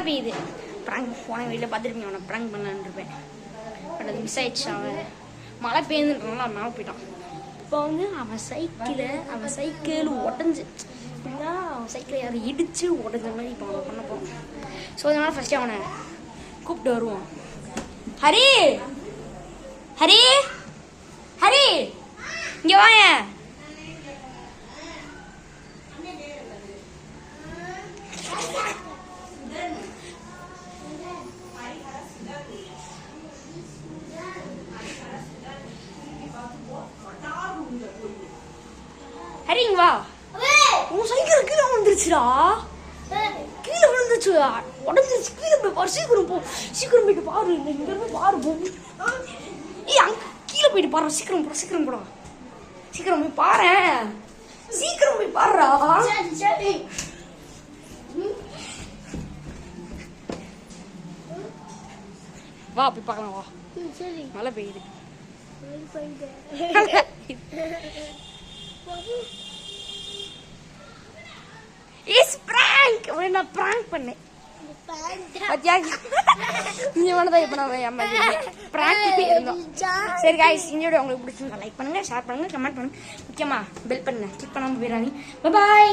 பெய்யுது. ப்ராங்க் போன வீட்டில் பார்த்துருப்பீங்க, அவனை ப்ராங்க் பண்ணலான்னு இருப்பேன். பட் அது மிஸ் ஆயிடுச்சு. அவன் மழை பெய்யுதுன்றனால அவன் மேலே போயிட்டான். இப்போ வந்து அவன் சைக்கிள் உடஞ்சி அப்படின்னா அவன் சைக்கிளை யாரும் இடித்து உடஞ்ச மாதிரி இப்போ அவன் பண்ண போகிறோம். ஸோ அதனால ஃபஸ்ட்டு அவனை கூப்பிட்டு வருவான். ஹரி ஹரி ஹரி இங்கே வாங்க. ஹரி இங்க வா. உன் சைக்கிள் கீழே விழுந்துருச்சுடா. கீழே விழுந்துச்சு, உடஞ்சிருச்சு. கீழே போய் பாரு, சீக்கிரம் போ. சீக்கிரம் போயிட்டு பாரு. இங்க இருந்து பாரு போ. அங்க கீழே போயிட்டு பாரு. சீக்கிரம் போட, சீக்கிரம் போடா. சீக்கிரம் போய் பாரு. சீக்கிரம் போய் பாருடா. வா போய் பார்க்கலாம். வா. மழை பெய்யுது. Is prank. நான் பிராங்க் பண்ணேன். பாத்தியா நீ வேணா இப்ப நான் பிராங்க் இருந்தோம். சரி गाइस, இந்த வீடியோ உங்களுக்கு பிடிச்சிருந்தா லைக் பண்ணுங்க, ஷேர் பண்ணுங்க, கமெண்ட் பண்ணுங்க, முக்கியமா பெல் பட்டனை கிளிக் பண்ணாம போயிடாதீங்க. Bye by.